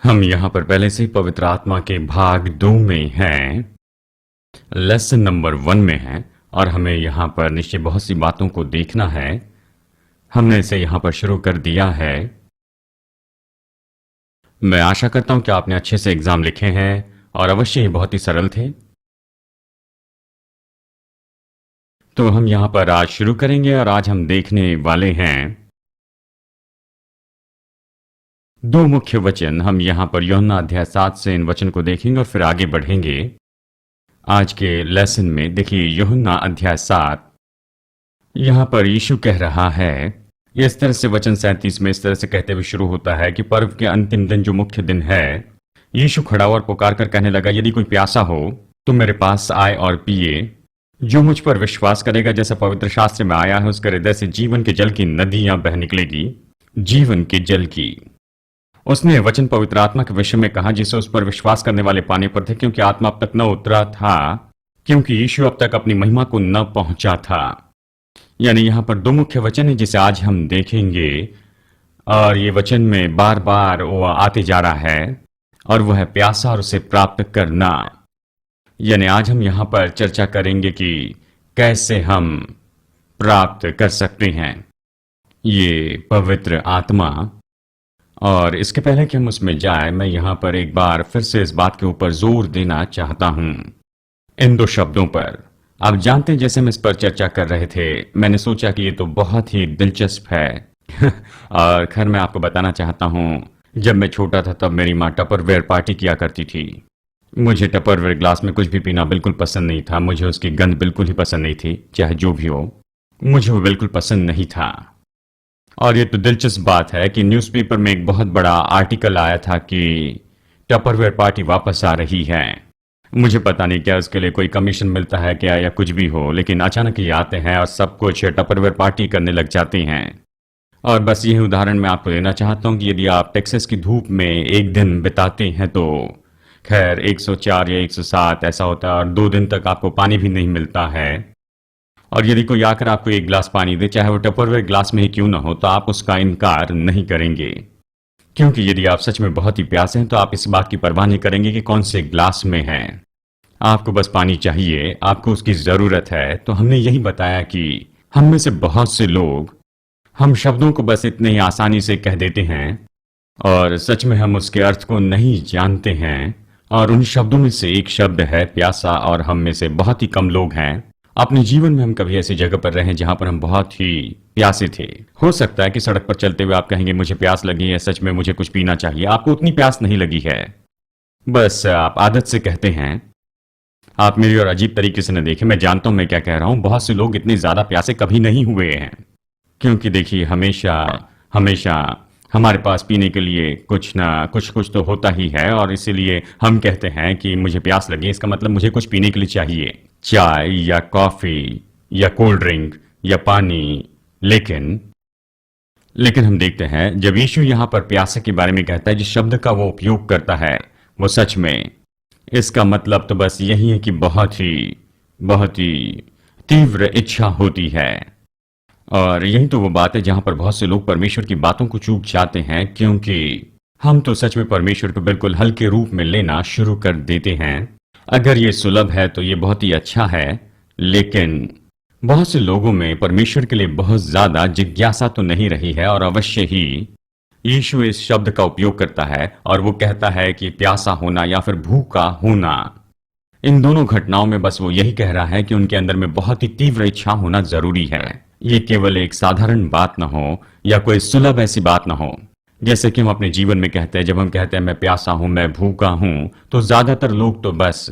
हम यहाँ पर पहले से ही पवित्र आत्मा के भाग 2 में हैं, लेसन नंबर 1 में हैं और हमें यहाँ पर निश्चय बहुत सी बातों को देखना है। हमने इसे यहाँ पर शुरू कर दिया है। मैं आशा करता हूँ कि आपने अच्छे से एग्जाम लिखे हैं और अवश्य ही बहुत ही सरल थे। तो हम यहाँ पर आज शुरू करेंगे और आज हम देखने वाले हैं 2 मुख्य वचन। हम यहाँ पर यूहन्ना अध्याय 7 से इन वचन को देखेंगे और फिर आगे बढ़ेंगे आज के लेसन में। देखिए यूहन्ना अध्याय 7, यहाँ पर यीशु कह रहा है, इस तरह से वचन 37 में इस तरह से कहते हुए शुरू होता है कि पर्व के अंतिम दिन जो मुख्य दिन है, यीशु खड़ा और पुकार कर कहने लगा, यदि कोई प्यासा हो तो मेरे पास आए और पिए। जो मुझ पर विश्वास करेगा, जैसा पवित्र शास्त्र में आया है, उसके हृदय से जीवन के जल की नदियां बह निकलेगी, जीवन के जल की। उसने वचन पवित्र आत्मा के विषय में कहा जिसे उस पर विश्वास करने वाले पाने पर थे, क्योंकि आत्मा अब तक न उतरा था, क्योंकि यीशु अब तक अपनी महिमा को न पहुंचा था। यानी यहाँ पर 2 मुख्य वचन है जिसे आज हम देखेंगे और ये वचन में बार बार वो आते जा रहा है और वह है प्यासा और उसे प्राप्त करना। यानी आज हम यहाँ पर चर्चा करेंगे कि कैसे हम प्राप्त कर सकते हैं ये पवित्र आत्मा। और इसके पहले कि हम उसमें जाए, मैं यहाँ पर एक बार फिर से इस बात के ऊपर जोर देना चाहता हूँ, इन 2 शब्दों पर। आप जानते हैं, जैसे हम इस पर चर्चा कर रहे थे, मैंने सोचा कि ये तो बहुत ही दिलचस्प है और खैर मैं आपको बताना चाहता हूँ, जब मैं छोटा था तब मेरी माँ टपरवेयर पार्टी किया करती थी। मुझे टपरवेयर ग्लास में कुछ भी पीना बिल्कुल पसंद नहीं था। मुझे उसकी गंध बिल्कुल ही पसंद नहीं थी, चाहे जो भी हो, मुझे वो बिल्कुल पसंद नहीं था। और ये तो दिलचस्प बात है कि न्यूज़पेपर में एक बहुत बड़ा आर्टिकल आया था कि टपरवेयर पार्टी वापस आ रही है। मुझे पता नहीं क्या उसके लिए कोई कमीशन मिलता है क्या या कुछ भी हो, लेकिन अचानक ये आते हैं और सब कुछ टपरवेयर पार्टी करने लग जाते हैं। और बस यही उदाहरण मैं आपको देना चाहता हूँ कि यदि आप टेक्सास की धूप में एक दिन बिताते हैं तो खैर 104 या 107 ऐसा होता है और 2 दिन तक आपको पानी भी नहीं मिलता है। और यदि कोई आकर आपको एक गिलास पानी दे, चाहे वो टपरवेयर ग्लास में ही क्यों ना हो, तो आप उसका इनकार नहीं करेंगे, क्योंकि यदि आप सच में बहुत ही प्यासे हैं तो आप इस बात की परवाह नहीं करेंगे कि कौन से ग्लास में है। आपको बस पानी चाहिए, आपको उसकी जरूरत है। तो हमने यही बताया कि हम में से बहुत से लोग हम शब्दों को बस इतने ही आसानी से कह देते हैं और सच में हम उसके अर्थ को नहीं जानते हैं। और उन शब्दों में से एक शब्द है प्यासा, और हम में से बहुत ही कम लोग हैं अपने जीवन में हम कभी ऐसी जगह पर रहे जहां पर हम बहुत ही प्यासे थे। हो सकता है कि सड़क पर चलते हुए आप कहेंगे मुझे प्यास लगी है, सच में मुझे कुछ पीना चाहिए। आपको उतनी प्यास नहीं लगी है, बस आप आदत से कहते हैं। आप मेरी और अजीब तरीके से न देखें, मैं जानता हूं मैं क्या कह रहा हूं। बहुत से लोग इतने ज्यादा प्यासे कभी नहीं हुए हैं, क्योंकि देखिए हमेशा हमेशा हमारे पास पीने के लिए कुछ ना कुछ तो होता ही है, और इसीलिए हम कहते हैं कि मुझे प्यास लगी, इसका मतलब मुझे कुछ पीने के लिए चाहिए, चाय या कॉफी या कोल्ड ड्रिंक या पानी। लेकिन हम देखते हैं जब यीशु यहाँ पर प्यासे के बारे में कहता है, जिस शब्द का वो उपयोग करता है वो सच में इसका मतलब तो बस यही है कि बहुत ही तीव्र इच्छा होती है। और यही तो वो बात है जहां पर बहुत से लोग परमेश्वर की बातों को चूक जाते हैं, क्योंकि हम तो सच में परमेश्वर को बिल्कुल हल्के रूप में लेना शुरू कर देते हैं। अगर ये सुलभ है तो ये बहुत ही अच्छा है, लेकिन बहुत से लोगों में परमेश्वर के लिए बहुत ज्यादा जिज्ञासा तो नहीं रही है। और अवश्य ही यीशु इस शब्द का उपयोग करता है और वो कहता है कि प्यासा होना या फिर भूखा होना, इन दोनों घटनाओं में बस वो यही कह रहा है कि उनके अंदर में बहुत ही तीव्र इच्छा होना जरूरी है। ये केवल एक साधारण बात ना हो या कोई सुलभ ऐसी बात ना हो, जैसे कि हम अपने जीवन में कहते हैं। जब हम कहते हैं मैं प्यासा हूं, मैं भूखा हूं, तो ज्यादातर लोग तो बस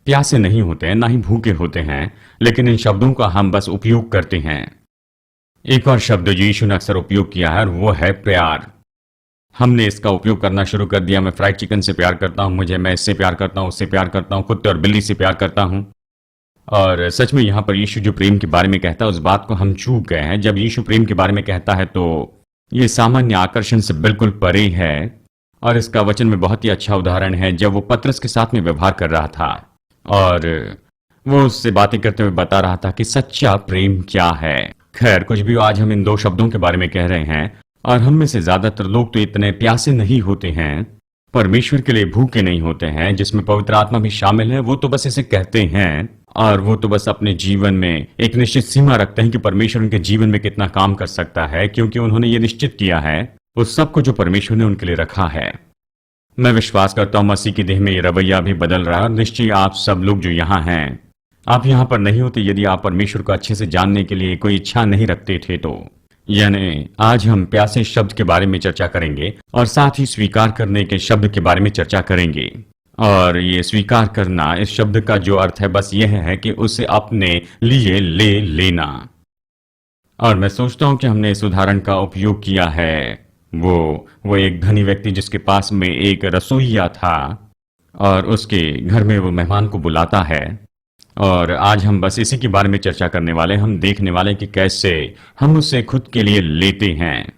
प्यासे नहीं होते हैं, ना ही भूखे होते हैं, लेकिन इन शब्दों का हम बस उपयोग करते हैं। एक और शब्द जो यीशु ने अक्सर उपयोग किया है वो है प्यार। हमने इसका उपयोग करना शुरू कर दिया। मैं फ्राइड चिकन से प्यार करता हूं, मैं इससे प्यार करता हूं, उससे प्यार करता हूं, कुत्ते और बिल्ली से प्यार करता हूं। और सच में यहाँ पर यीशु जो प्रेम के बारे में कहता है उस बात को हम चूक गए हैं। जब यीशु प्रेम के बारे में कहता है तो ये सामान्य आकर्षण से बिल्कुल परे है। और इसका वचन में बहुत ही अच्छा उदाहरण है जब वो पतरस के साथ में व्यवहार कर रहा था और वो उससे बातें करते हुए बता रहा था कि सच्चा प्रेम क्या है। खैर कुछ भी हो, आज हम इन 2 शब्दों के बारे में कह रहे हैं और हम में से ज्यादातर लोग तो इतने प्यासे नहीं होते हैं परमेश्वर के लिए भूखे नहीं होते हैं, जिसमें पवित्र आत्मा भी शामिल है, वो तो बस इसे कहते हैं और वो तो बस अपने जीवन में एक निश्चित सीमा रखते हैं कि परमेश्वर उनके जीवन में कितना काम कर सकता है, क्योंकि उन्होंने ये निश्चित किया है उस सब को जो परमेश्वर ने उनके लिए रखा है। मैं विश्वास करता हूं मसीह की देह में ये रवैया भी बदल रहा है और निश्चय आप सब लोग जो यहाँ हैं, आप यहाँ पर नहीं होते यदि आप परमेश्वर को अच्छे से जानने के लिए कोई इच्छा नहीं रखते थे तो। यानी आज हम प्यासे शब्द के बारे में चर्चा करेंगे और साथ ही स्वीकार करने के शब्द के बारे में चर्चा करेंगे। और ये स्वीकार करना, इस शब्द का जो अर्थ है बस यह है कि उसे अपने लिए ले लेना। और मैं सोचता हूं कि हमने इस उदाहरण का उपयोग किया है। वो एक धनी व्यक्ति जिसके पास में एक रसोइया था और उसके घर में वो मेहमान को बुलाता है। और आज हम बस इसी के बारे में चर्चा करने वाले, हम देखने वाले कि कैसे हम उसे खुद के लिए लेते हैं,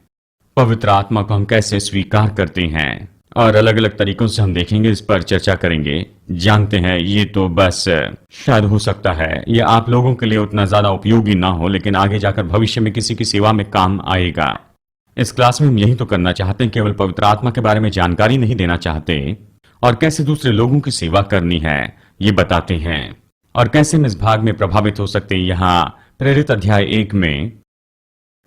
पवित्र आत्मा को हम कैसे स्वीकार करते हैं, और अलग अलग तरीकों से हम देखेंगे, इस पर चर्चा करेंगे। जानते हैं ये तो बस शायद हो सकता है ये आप लोगों के लिए उतना ज्यादा उपयोगी ना हो, लेकिन आगे जाकर भविष्य में किसी की सेवा में काम आएगा। इस क्लास में हम यही तो करना चाहते हैं, केवल पवित्र आत्मा के बारे में जानकारी नहीं देना चाहते और कैसे दूसरे लोगों की सेवा करनी है ये बताते हैं और कैसे हम इस भाग में प्रभावित हो सकते हैं। यहाँ प्रेरित अध्याय 1 में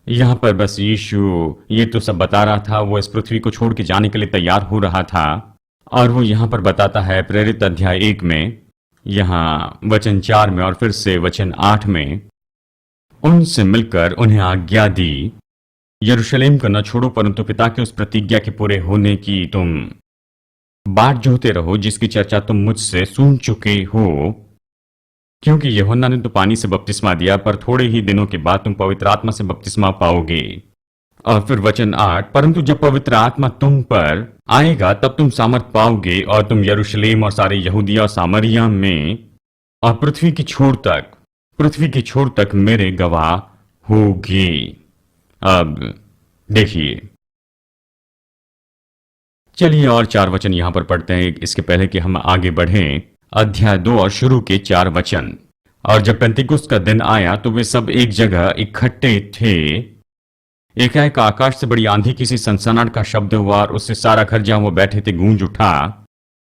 यहाँ पर बस यीशु ये तो सब बता रहा था, वो इस पृथ्वी को छोड़ के जाने के लिए तैयार हो रहा था और वो यहाँ पर बताता है प्रेरित अध्याय 1 में, यहाँ वचन 4 में और फिर से वचन 8 में, उनसे मिलकर उन्हें आज्ञा दी, यरूशलेम को न छोड़ो परंतु पिता के उस प्रतिज्ञा के पूरे होने की तुम बाट जोहते रहो जिसकी चर्चा तुम मुझसे सुन चुके हो। क्योंकि यूहन्ना ने तो पानी से बपतिस्मा दिया, पर थोड़े ही दिनों के बाद तुम पवित्र आत्मा से बपतिस्मा पाओगे। और फिर वचन 8, परंतु जब पवित्र आत्मा तुम पर आएगा तब तुम सामर्थ पाओगे और तुम यरूशलेम और सारे यहूदिया और सामरिया में और पृथ्वी की छोर तक मेरे गवाह होगे। अब देखिए, चलिए और 4 वचन यहां पर पढ़ते हैं इसके पहले कि हम आगे बढ़ें। अध्याय 2 और शुरू के 4 वचन। और जब पेंतिकुस्त का दिन आया तो वे सब एक जगह इकट्ठे थे। एकाएक आकाश से बड़ी आंधी किसी सनसनाहट का शब्द हुआ और उससे सारा घर जहां वो बैठे थे गूंज उठा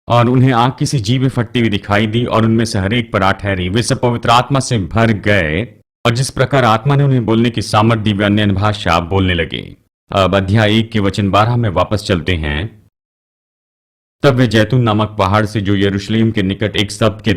और उन्हें आग किसी जीभ में फटती हुई दिखाई दी और उनमें से हर एक पर आ ठहरी। वे सब पवित्र आत्मा से भर गए और जिस प्रकार आत्मा ने उन्हें बोलने की सामर्थ दी वे अन्य भाषा बोलने लगे। अब अध्याय 1 के वचन 12 में वापस चलते हैं। तब वे जैतून नामक पहाड़ से जो यरूशलेम के निकट एक सप्त के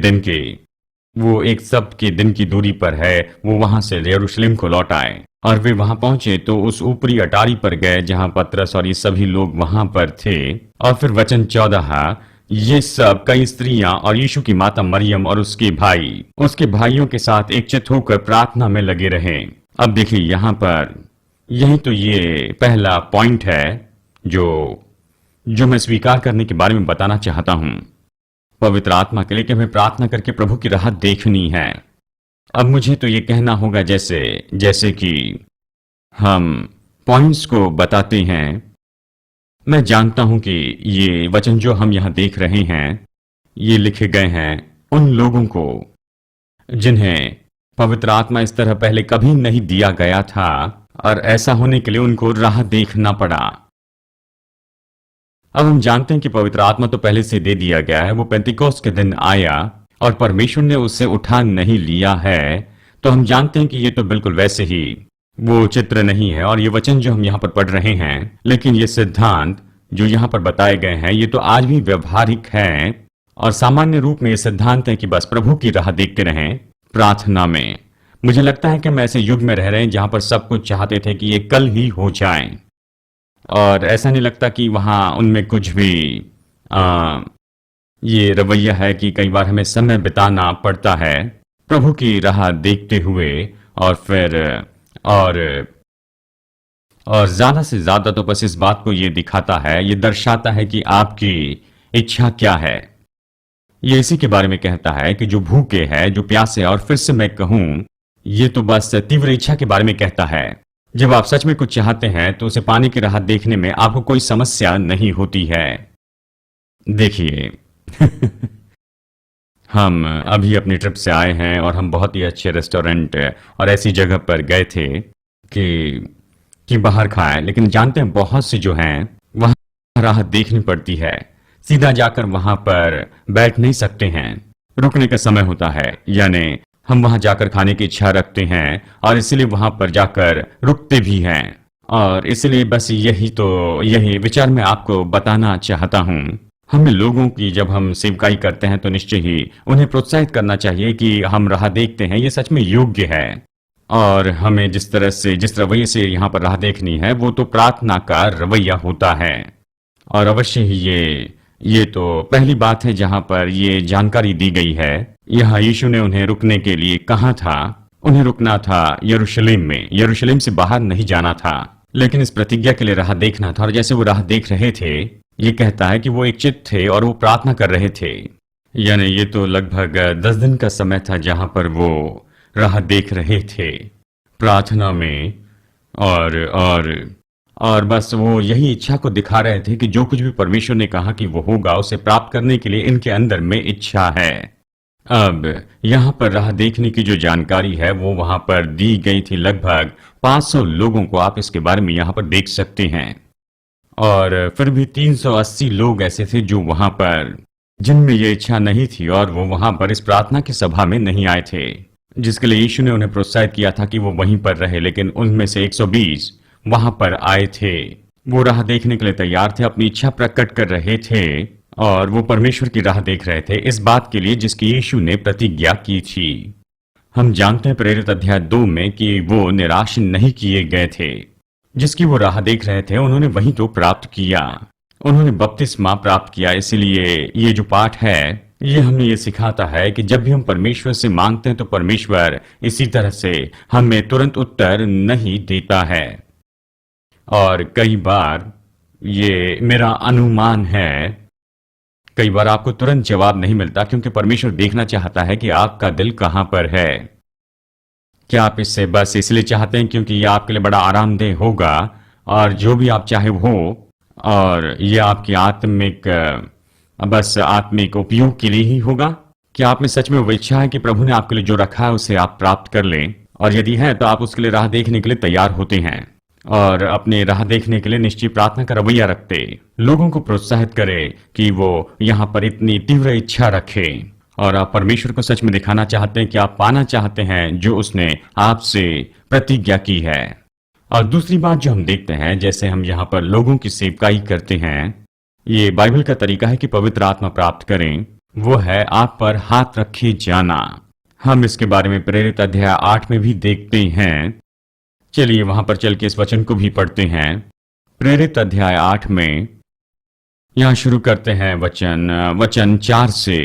दिन की दूरी पर है, वो वहां से यरूशलेम को लौट आए। और वे वहां पहुंचे तो उस ऊपरी अटारी पर गए जहां पतरस और ये सभी लोग वहां पर थे। और फिर वचन 14, ये सब कई स्त्रियां और यीशु की माता मरियम और उसके भाइयों के साथ एकचित होकर प्रार्थना में लगे रहे। अब देखिए यहाँ पर यही तो ये पहला पॉइंट है जो मैं स्वीकार करने के बारे में बताना चाहता हूं। पवित्र आत्मा के लिए कि हमें प्रार्थना करके प्रभु की राह देखनी है। अब मुझे तो ये कहना होगा जैसे कि हम पॉइंट्स को बताते हैं। मैं जानता हूं कि ये वचन जो हम यहां देख रहे हैं ये लिखे गए हैं उन लोगों को जिन्हें पवित्र आत्मा इस तरह पहले कभी नहीं दिया गया था और ऐसा होने के लिए उनको राह देखना पड़ा। अब हम जानते हैं कि पवित्र आत्मा तो पहले से दे दिया गया है, वो पेंतिकोस्त के दिन आया और परमेश्वर ने उससे उठा नहीं लिया है। तो हम जानते हैं कि ये तो बिल्कुल वैसे ही वो चित्र नहीं है और ये वचन जो हम यहाँ पर पढ़ रहे हैं, लेकिन ये सिद्धांत जो यहाँ पर बताए गए हैं ये तो आज भी व्यवहारिक है। और सामान्य रूप में ये सिद्धांत है कि बस प्रभु की राह देखते रहें प्रार्थना में। मुझे लगता है कि हम ऐसे युग में रह रहे हैं जहां पर सब कुछ चाहते थे कि ये कल ही हो जाए और ऐसा नहीं लगता कि वहां उनमें कुछ भी ये रवैया है कि कई बार हमें समय बिताना पड़ता है प्रभु की राह देखते हुए। और फिर और ज्यादा से ज्यादा तो बस इस बात को ये दिखाता है, ये दर्शाता है कि आपकी इच्छा क्या है। ये इसी के बारे में कहता है कि जो भूखे है, जो प्यासे, और फिर से मैं कहूं ये तो बस तीव्र इच्छा के बारे में कहता है। जब आप सच में कुछ चाहते हैं तो उसे पाने की राह देखने में आपको कोई समस्या नहीं होती है। देखिए हम अभी अपनी ट्रिप से आए हैं और हम बहुत ही अच्छे रेस्टोरेंट और ऐसी जगह पर गए थे कि बाहर खाएं, लेकिन जानते हैं बहुत से जो हैं वहां राह देखनी पड़ती है। सीधा जाकर वहां पर बैठ नहीं सकते हैं। रुकने का समय होता है, यानी हम वहां जाकर खाने की इच्छा रखते हैं और इसलिए वहां पर जाकर रुकते भी हैं। और इसलिए बस यही विचार मैं आपको बताना चाहता हूं। हमें लोगों की जब हम सेवकाई करते हैं तो निश्चय ही उन्हें प्रोत्साहित करना चाहिए कि हम राह देखते हैं, ये सच में योग्य है। और हमें जिस रवैये से यहाँ पर राह देखनी है वो तो प्रार्थना का रवैया होता है। और अवश्य ही ये तो पहली बात है जहां पर ये जानकारी दी गई है। यहाँ यीशु ने उन्हें रुकने के लिए कहा था। उन्हें रुकना था यरूशलेम में, यरूशलेम से बाहर नहीं जाना था, लेकिन इस प्रतिज्ञा के लिए राह देखना था। और जैसे वो राह देख रहे थे, ये कहता है कि वो एक चित्त थे और वो प्रार्थना कर रहे थे। यानी ये तो लगभग 10 दिन का समय था जहां पर वो राह देख रहे थे प्रार्थना में। और बस वो यही इच्छा को दिखा रहे थे कि जो कुछ भी परमेश्वर ने कहा कि वो होगा, उसे प्राप्त करने के लिए इनके अंदर में इच्छा है। अब यहाँ पर राह देखने की जो जानकारी है वो वहां पर दी गई थी। लगभग 500 लोगों को आप इसके बारे में यहाँ पर देख सकते हैं। और फिर भी 380 लोग ऐसे थे जो वहां पर जिनमें ये इच्छा नहीं थी और वो वहां पर इस प्रार्थना की सभा में नहीं आए थे, जिसके लिए यीशु ने उन्हें प्रोत्साहित किया था कि वो वहीं पर रहे। लेकिन उनमें से 120 वहां पर आए थे। वो राह देखने के लिए तैयार थे, अपनी इच्छा प्रकट कर रहे थे और वो परमेश्वर की राह देख रहे थे इस बात के लिए जिसकी यीशु ने प्रतिज्ञा की थी। हम जानते हैं प्रेरित अध्याय 2 में कि वो निराश नहीं किए गए थे। जिसकी वो राह देख रहे थे उन्होंने वही तो प्राप्त किया, उन्होंने बपतिस्मा प्राप्त किया। इसलिए ये जो पाठ है ये हमें ये सिखाता है कि जब भी हम परमेश्वर से मांगते हैं तो परमेश्वर इसी तरह से हमें तुरंत उत्तर नहीं देता है। और कई बार ये मेरा अनुमान है, कई बार आपको तुरंत जवाब नहीं मिलता क्योंकि परमेश्वर देखना चाहता है कि आपका दिल कहां पर है। क्या आप इससे बस इसलिए चाहते हैं क्योंकि ये आपके लिए बड़ा आरामदेह होगा और जो भी आप चाहे हो, और ये आपकी आत्मिक उपयोग के लिए ही होगा? क्या आप में सच में वो इच्छा है कि प्रभु ने आपके लिए जो रखा है उसे आप प्राप्त कर लें? और यदि है तो आप उसके लिए राह देखने के लिए तैयार होते हैं और अपने राह देखने के लिए निश्चित प्रार्थना का रवैया रखते, लोगों को प्रोत्साहित करें कि वो यहाँ पर इतनी तीव्र इच्छा रखें और आप परमेश्वर को सच में दिखाना चाहते हैं कि आप पाना चाहते हैं जो उसने आपसे प्रतिज्ञा की है। और दूसरी बात जो हम देखते हैं, जैसे हम यहाँ पर लोगों की सेवकाई करते हैं, ये बाइबल का तरीका है कि पवित्र आत्मा प्राप्त करें, वो है आप पर हाथ रखे जाना। हम इसके बारे में प्रेरित अध्याय 8 में भी देखते हैं। चलिए वहां पर चल के इस वचन को भी पढ़ते हैं। प्रेरित अध्याय 8 में यहां शुरू करते हैं वचन 4 से।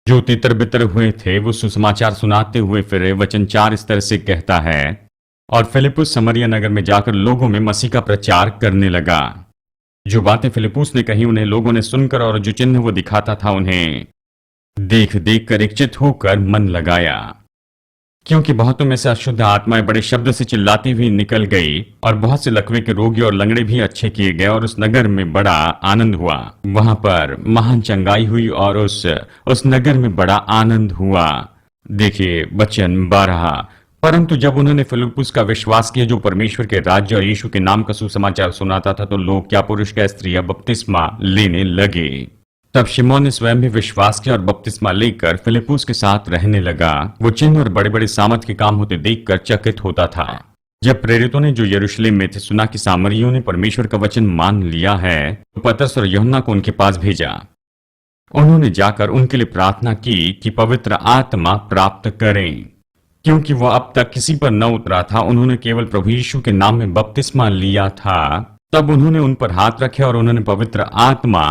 जो तितर बितर हुए थे वो सुसमाचार सुनाते हुए फिरे। वचन 4 इस तरह से कहता है, और फिलिप्पुस समरिया नगर में जाकर लोगों में मसीह का प्रचार करने लगा। जो बातें फिलिप्पुस ने कही उन्हें लोगों ने सुनकर और जो चिन्ह वो दिखाता था उन्हें देख देख कर एकचित होकर मन लगाया, क्योंकि बहुतों में से अशुद्ध आत्माएं बड़े शब्द से चिल्लाती हुई निकल गई और बहुत से लकवे के रोगी और लंगड़े भी अच्छे किए गए और उस नगर में बड़ा आनंद हुआ। वहां पर महान चंगाई हुई और उस नगर में बड़ा आनंद हुआ। देखिए वचन 12, परंतु जब उन्होंने फिलिप्पुस का विश्वास किया जो परमेश्वर के राज्य और यीशु के नाम का सुसमाचार सुनाता था, तो लोग क्या पुरुष क्या स्त्रियां बपतिस्मा लेने लगे। तब शिमोन ने स्वयं भी विश्वास किया और बपतिस्मा लेकर फिलिप्पुस के साथ रहने लगा। वो चिन्ह और बड़े बड़े सामर्थ के काम होते देखकर चकित होता था। जब प्रेरितों ने जो यरूशलेम में थे सुना कि सामरियों ने परमेश्वर का वचन मान लिया है, तो पतरस और यूहन्ना को उनके पास भेजा। उन्होंने जाकर उनके लिए प्रार्थना की कि पवित्र आत्मा प्राप्त करें, क्योंकि वो अब तक किसी पर न उतरा था। उन्होंने केवल प्रभु यीशु के नाम में बपतिस्मा लिया था। तब उन्होंने उन पर हाथ रखे और उन्होंने पवित्र आत्मा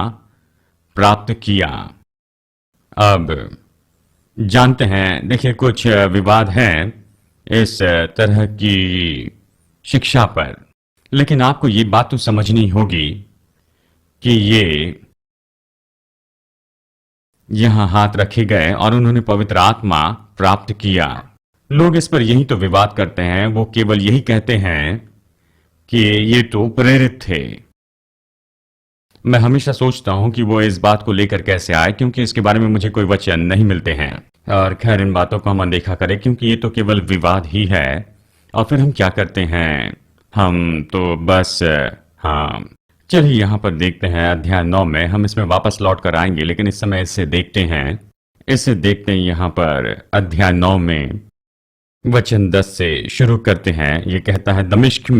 प्राप्त किया। अब जानते हैं, देखिए कुछ विवाद है इस तरह की शिक्षा पर, लेकिन आपको ये बात तो समझनी होगी कि ये यहां हाथ रखे गए और उन्होंने पवित्र आत्मा प्राप्त किया। लोग इस पर यही तो विवाद करते हैं। वो केवल यही कहते हैं कि ये तो प्रेरित थे। मैं हमेशा सोचता हूं कि वो इस बात को लेकर कैसे आए, क्योंकि इसके बारे में मुझे कोई वचन नहीं मिलते हैं। और खैर इन बातों को हम अनदेखा करें क्योंकि ये तो केवल विवाद ही है। और फिर हम क्या करते हैं, हम तो बस चलिए यहाँ पर देखते हैं अध्याय 9 में, हम इसमें वापस लौट कर आएंगे, लेकिन इस समय इसे देखते हैं। यहाँ पर अध्याय 9 में वचन 10 से शुरू करते हैं। ये कहता है, दमिश्क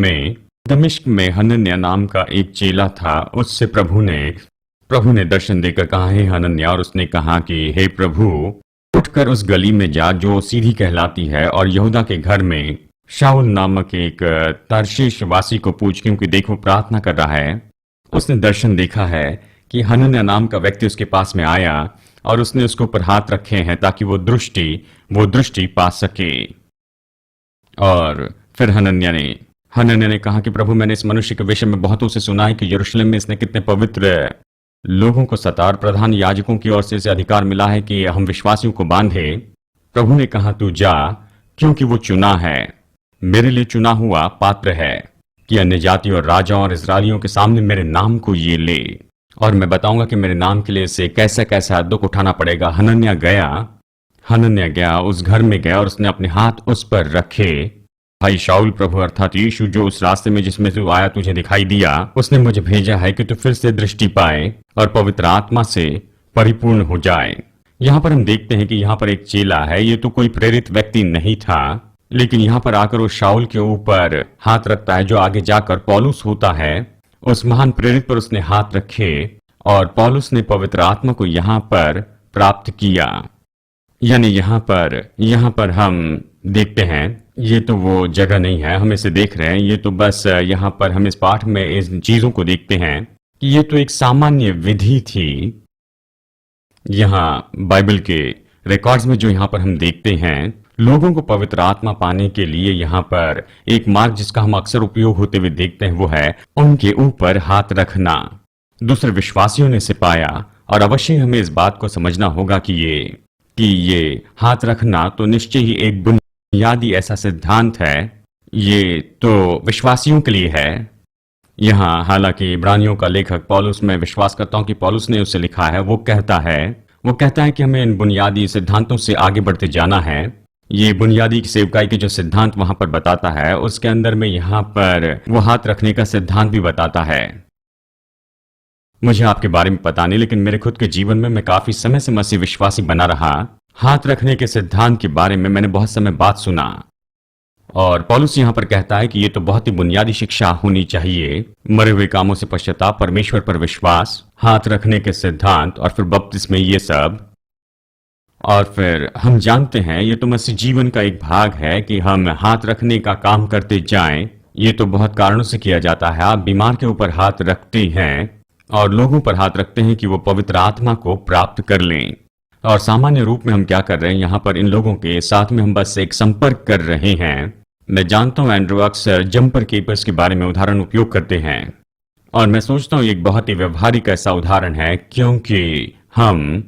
में हनन्याह नाम का एक चेला था। उससे प्रभु ने दर्शन देकर कहा, हे हनन्याह, और उसने कहा कि हे प्रभु, उठकर उस गली में जा जो सीधी कहलाती है, और यहूदा के घर में शाऊल नामक एक तर्शीश वासी को पूछ, क्योंकि देखो प्रार्थना कर रहा है। उसने दर्शन देखा है कि हनन्याह नाम का व्यक्ति उसके पास में आया, और उसने उसके ऊपर हाथ रखे हैं ताकि वो दृष्टि पा सके। और फिर हनन्याह ने कहा कि प्रभु, मैंने इस मनुष्य के विषय में बहुतों से सुना है कि यरूशलेम में इसने कितने पवित्र लोगों को सता, और प्रधान याजकों की ओर से इसे अधिकार मिला है कि हम विश्वासियों को बांधे। प्रभु ने कहा, तू जा, क्योंकि वो चुना है, मेरे लिए चुना हुआ पात्र है कि अन्य जाति और राजाओं और इस्राएलियों के सामने मेरे नाम को ये ले, और मैं बताऊंगा कि मेरे नाम के लिए इसे कैसा कैसा दुख उठाना पड़ेगा। हनन्याह गया, उस घर में गया, और उसने अपने हाथ उस पर रखे। भाई शाऊल, प्रभु अर्थात यीशु, जो उस रास्ते में जिसमें तू आया तुझे दिखाई दिया, उसने मुझे भेजा है कि तू फिर से दृष्टि पाए और पवित्र आत्मा से परिपूर्ण हो जाए। यहाँ पर हम देखते हैं कि यहाँ पर एक चेला है। ये तो कोई प्रेरित व्यक्ति नहीं था, लेकिन यहाँ पर आकर वो शाऊल के ऊपर हाथ रखता है, जो आगे जाकर पौलुस होता है। उस महान प्रेरित पर उसने हाथ रखे, और पौलुस ने पवित्र आत्मा को यहाँ पर प्राप्त किया। यानी यहाँ पर हम देखते हैं, ये तो वो जगह नहीं है, हम इसे देख रहे हैं। ये तो बस यहाँ पर हम इस पाठ में इस चीजों को देखते हैं कि ये तो एक सामान्य विधि थी। यहाँ बाइबल के रिकॉर्ड्स में जो यहाँ पर हम देखते हैं, लोगों को पवित्र आत्मा पाने के लिए यहाँ पर एक मार्ग जिसका हम अक्सर उपयोग होते हुए देखते हैं, वो है उनके ऊपर हाथ रखना। दूसरे विश्वासियों ने इसे पाया, और अवश्य हमें इस बात को समझना होगा कि ये हाथ रखना तो निश्चय ही एक बुनियादी ऐसा सिद्धांत है। ये तो विश्वासियों के लिए है। यहाँ हालांकि इब्रानियों का लेखक पौलुस, मैं विश्वास करता हूँ कि पौलुस ने उसे लिखा है, वो कहता है कि हमें इन बुनियादी सिद्धांतों से आगे बढ़ते जाना है। ये बुनियादी सेवकाई के जो सिद्धांत वहां पर बताता है, उसके अंदर में यहाँ पर वो हाथ रखने का सिद्धांत भी बताता है। मुझे आपके बारे में पता नहीं, लेकिन मेरे खुद के जीवन में मैं काफी समय से मसीह विश्वासी बना रहा। हाथ रखने के सिद्धांत के बारे में मैंने बहुत समय बात सुना, और पौलुस यहाँ पर कहता है कि ये तो बहुत ही बुनियादी शिक्षा होनी चाहिए। मरे हुए कामों से पश्चाताप, परमेश्वर पर विश्वास, हाथ रखने के सिद्धांत, और फिर बपतिस्मे, ये सब। और फिर हम जानते हैं ये तो मसीह जीवन का एक भाग है कि हम हाथ रखने का काम करते जाएं। ये तो बहुत कारणों से किया जाता है। आप बीमार के ऊपर हाथ रखते हैं, और लोगों पर हाथ रखते हैं कि वो पवित्र आत्मा को प्राप्त कर लें। और सामान्य रूप में हम क्या कर रहे हैं, यहाँ पर इन लोगों के साथ में हम बस एक संपर्क कर रहे हैं। मैं जानता हूँ एंड्रू अक्सर जंपर कीपर्स के बारे में उदाहरण उपयोग करते हैं, और मैं सोचता हूँ एक बहुत ही व्यवहारिक ऐसा उदाहरण है, क्योंकि हम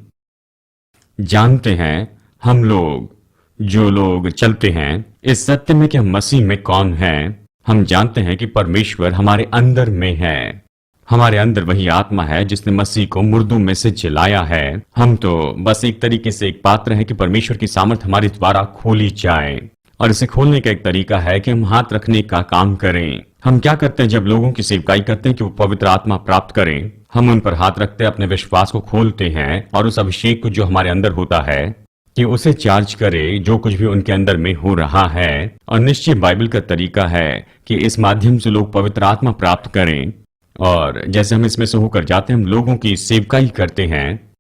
जानते हैं, हम लोग जो लोग चलते हैं इस सत्य में कि हम मसीह में कौन हैं। हम जानते हैं कि परमेश्वर हमारे अंदर में है। हमारे अंदर वही आत्मा है जिसने मसीह को मुर्दों में से जिलाया है। हम तो बस एक तरीके से एक पात्र है कि परमेश्वर की सामर्थ हमारे द्वारा खोली जाए, और इसे खोलने का एक तरीका है कि हम हाथ रखने का काम करें। हम क्या करते हैं जब लोगों की सेवकाई करते हैं कि वो पवित्र आत्मा प्राप्त करें, हम उन पर हाथ रखते हैं, अपने विश्वास को खोलते हैं, और उस अभिषेक को जो हमारे अंदर होता है कि उसे चार्ज करे जो कुछ भी उनके अंदर में हो रहा है। और निश्चय बाइबल का तरीका है कि इस माध्यम से लोग पवित्र आत्मा प्राप्त करें, और जैसे हम इसमें से होकर जाते हैं, हम लोगों की सेवकाई करते हैं।